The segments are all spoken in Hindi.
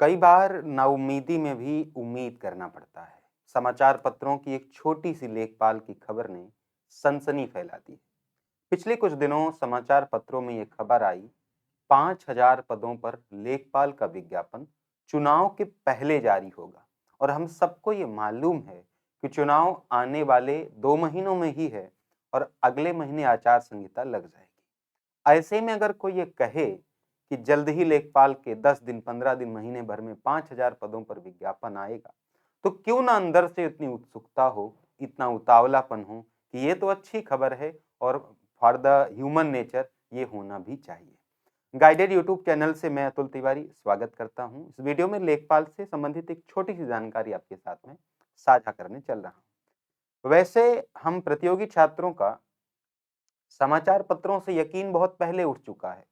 कई बार नाउम्मीदी में भी उम्मीद करना पड़ता है। समाचार पत्रों की एक छोटी सी लेखपाल की खबर ने सनसनी फैला दी। पिछले कुछ दिनों समाचार पत्रों में यह खबर आई, 5,000 पदों पर लेखपाल का विज्ञापन चुनाव के पहले जारी होगा। और हम सबको ये मालूम है कि चुनाव आने वाले 2 महीनों में ही है और अगले महीने आचार संहिता लग जाएगी। ऐसे में अगर कोई ये कहे कि जल्द ही लेखपाल के 10 दिन, 15 दिन, महीने भर में 5,000 पदों पर विज्ञापन आएगा, तो क्यों ना अंदर से इतनी उत्सुकता हो, इतना उतावलापन हो कि ये तो अच्छी खबर है और फॉर द ह्यूमन नेचर ये होना भी चाहिए। गाइडेड यूट्यूब चैनल से मैं अतुल तिवारी स्वागत करता हूं। इस वीडियो में लेखपाल से संबंधित एक छोटी सी जानकारी आपके साथ में साझा करने चल रहा हूं। वैसे हम प्रतियोगी छात्रों का समाचार पत्रों से यकीन बहुत पहले उठ चुका है,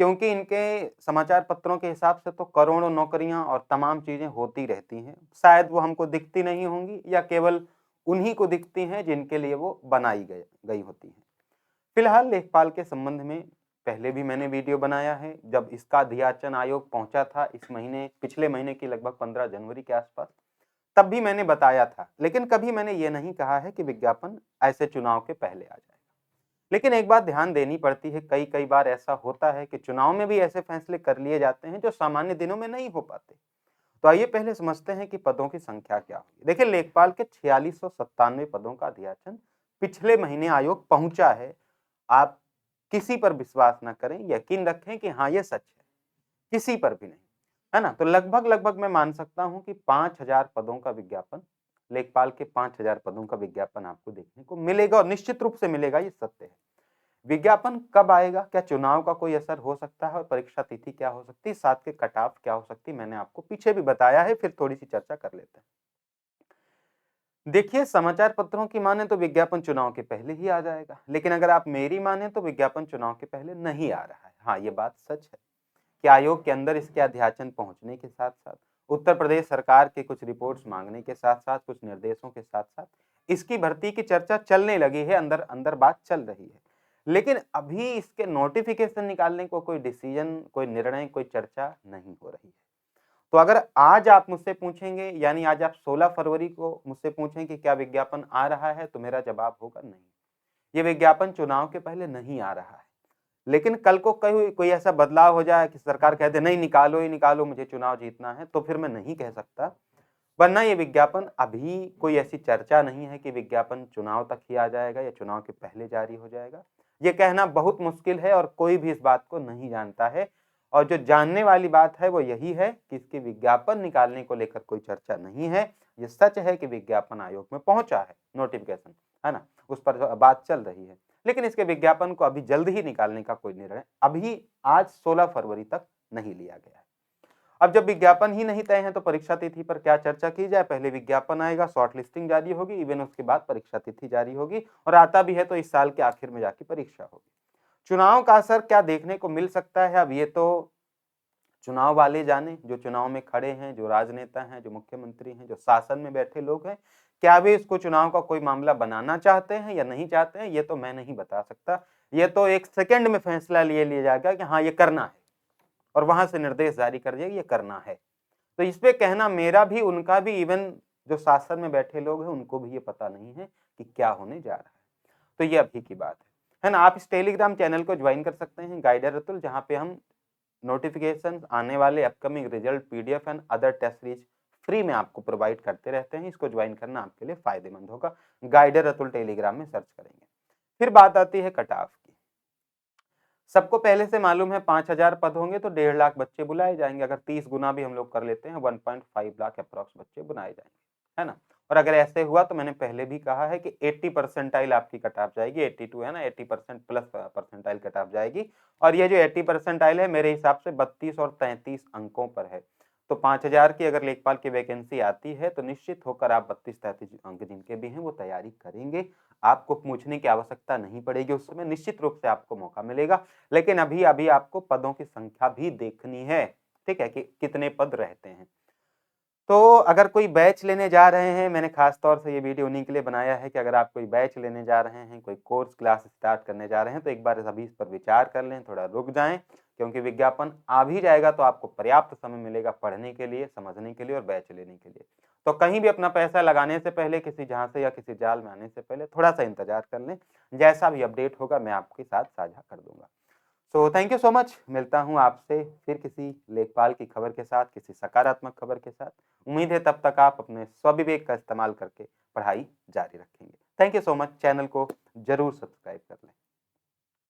क्योंकि इनके समाचार पत्रों के हिसाब से तो करोड़ों नौकरियां और तमाम चीजें होती रहती हैं। शायद वो हमको दिखती नहीं होंगी या केवल उन्हीं को दिखती हैं जिनके लिए वो बनाई गई होती हैं। फिलहाल लेखपाल के संबंध में पहले भी मैंने वीडियो बनाया है। जब इसका अध्याचन आयोग पहुंचा था इस महीने, पिछले महीने की लगभग 15 जनवरी के आसपास, तब भी मैंने बताया था। लेकिन कभी मैंने ये नहीं कहा है कि विज्ञापन ऐसे चुनाव के पहले आ जाए। लेकिन एक बात ध्यान देनी पड़ती है, कई कई बार ऐसा होता है कि चुनाव में भी ऐसे फैसले कर लिए जाते हैं जो सामान्य दिनों में नहीं हो पाते। तो आइए पहले समझते हैं कि पदों की संख्या क्या होगी। देखिए, लेखपाल के 4697 पदों का अध्याचन पिछले महीने आयोग पहुंचा है। आप किसी पर विश्वास न करें, यकीन रखें कि हाँ ये सच है, किसी पर भी नहीं, है ना। तो लगभग लगभग मैं मान सकता हूं कि 5,000 पदों का विज्ञापन, लेखपाल के 5,000 पदों का विज्ञापन आपको देखने को मिलेगा और निश्चित रूप से मिलेगा, ये सत्य है। विज्ञापन कब आएगा, क्या चुनाव का कोई असर हो सकता है और परीक्षा तिथि क्या हो सकती है, साथ के कट ऑफ क्या हो सकती है, मैंने आपको पीछे भी बताया है। फिर थोड़ी सी चर्चा कर लेते हैं। देखिए, समाचार पत्रों की माने तो विज्ञापन चुनाव के पहले ही आ जाएगा, लेकिन अगर आप मेरी माने तो विज्ञापन चुनाव के पहले नहीं आ रहा है। हाँ, ये बात सच है कि आयोग के अंदर इसके अध्याचन पहुंचने के साथ साथ, उत्तर प्रदेश सरकार के कुछ रिपोर्ट्स मांगने के साथ साथ, कुछ निर्देशों के साथ साथ इसकी भर्ती की चर्चा चलने लगी है, अंदर अंदर बात चल रही है। लेकिन अभी इसके नोटिफिकेशन निकालने को कोई डिसीजन, कोई निर्णय, कोई चर्चा नहीं हो रही है। तो अगर आज आप मुझसे पूछेंगे, यानी आज आप 16 फरवरी को मुझसे पूछें कि क्या विज्ञापन आ रहा है, तो मेरा जवाब होगा नहीं, ये विज्ञापन चुनाव के पहले नहीं आ रहा है। लेकिन कल को कोई ऐसा बदलाव हो जाए कि सरकार कह दे नहीं, निकालो ही निकालो, मुझे चुनाव जीतना है, तो फिर मैं नहीं कह सकता। वरना ये विज्ञापन, अभी कोई ऐसी चर्चा नहीं है कि विज्ञापन चुनाव तक ही आ जाएगा या चुनाव के पहले जारी हो जाएगा। ये कहना बहुत मुश्किल है और कोई भी इस बात को नहीं जानता है। और जो जानने वाली बात है वो यही है कि इसके विज्ञापन निकालने को लेकर कोई चर्चा नहीं है। ये सच है कि विज्ञापन आयोग में पहुंचा है, नोटिफिकेशन, है ना, उस पर बात चल रही है। लेकिन इसके विज्ञापन को अभी जल्द ही निकालने का कोई निर्णय अभी आज 16 फरवरी तक नहीं लिया गया है। अब जब विज्ञापन ही नहीं तय है तो परीक्षा तिथि पर क्या चर्चा की जाए। पहले विज्ञापन आएगा, शॉर्ट लिस्टिंग जारी होगी, इवन उसके बाद परीक्षा तिथि जारी होगी, और आता भी है तो इस साल के आखिर में जाके परीक्षा होगी। चुनाव का असर क्या देखने को मिल सकता है, अब ये तो चुनाव वाले जाने, जो चुनाव में खड़े हैं, जो राजनेता हैं, जो मुख्यमंत्री हैं, जो शासन में बैठे लोग हैं। क्या वे इसको चुनाव का कोई मामला बनाना चाहते हैं या नहीं चाहते हैं, ये तो मैं नहीं बता सकता। ये तो एक सेकंड में फैसला लिया जाएगा कि हाँ ये करना है, और वहां से निर्देश जारी कर दिया ये करना है। तो इस पे कहना मेरा भी, उनका भी, इवन जो शासन में बैठे लोग हैं उनको भी ये पता नहीं है कि क्या होने जा रहा है। तो ये अभी की बात है ना। आप इस टेलीग्राम चैनल को ज्वाइन कर सकते हैं, गाइडर रतुल, जहाँ पे हम नोटिफिकेशन, आने वाले upcoming result, PDF and other test series free में आपको प्रोवाइड करते रहते हैं। इसको ज्वाइन करना आपके लिए फायदेमंद होगा। गाइडर रतुल टेलीग्राम में सर्च करेंगे। फिर बात आती है कट ऑफ की। सबको पहले से मालूम है 5,000 पद होंगे तो 1.5 लाख बच्चे बुलाए जाएंगे। अगर 30 गुना भी हम लोग कर लेते हैं, 1.5 लाख अप्रॉक्स बच्चे बुलाए जाएंगे, है ना। और अगर ऐसे हुआ तो मैंने पहले भी कहा है कि 80 परसेंटाइल आपकी कट ऑफ जाएगी, 82 है ना, 80% प्लस परसेंटाइल कट ऑफ जाएगी। और ये जो 80 परसेंटाइल है मेरे हिसाब से 32 और 33 अंकों पर है। तो 5,000 की अगर लेखपाल की वैकेंसी आती है तो निश्चित होकर आप 32-33 अंक जिनके भी हैं वो तैयारी करेंगे। आपको पूछने की आवश्यकता नहीं पड़ेगी, उस समय निश्चित रूप से आपको मौका मिलेगा। लेकिन अभी अभी आपको पदों की संख्या भी देखनी है, ठीक है, कि कितने पद रहते हैं। तो अगर कोई बैच लेने जा रहे हैं, मैंने खास तौर से ये वीडियो उन्हीं के लिए बनाया है कि अगर आप कोई बैच लेने जा रहे हैं, कोई कोर्स क्लास स्टार्ट करने जा रहे हैं, तो एक बार अभी इस पर विचार कर लें, थोड़ा रुक जाएं, क्योंकि विज्ञापन आ भी जाएगा तो आपको पर्याप्त समय मिलेगा पढ़ने के लिए, समझने के लिए और बैच लेने के लिए। तो कहीं भी अपना पैसा लगाने से पहले, किसी झांसे या किसी जाल में आने से पहले थोड़ा-सा इंतज़ार कर लें। जैसा भी अपडेट होगा मैं आपके साथ साझा कर दूँगा। So thank you so much. मिलता हूँ आपसे फिर किसी लेखपाल की खबर के साथ, किसी सकारात्मक खबर के साथ। उम्मीद है तब तक आप अपने स्वविवेक का इस्तेमाल करके पढ़ाई जारी रखेंगे। Thank you so much. Channel को ज़रूर सब्सक्राइब कर लें।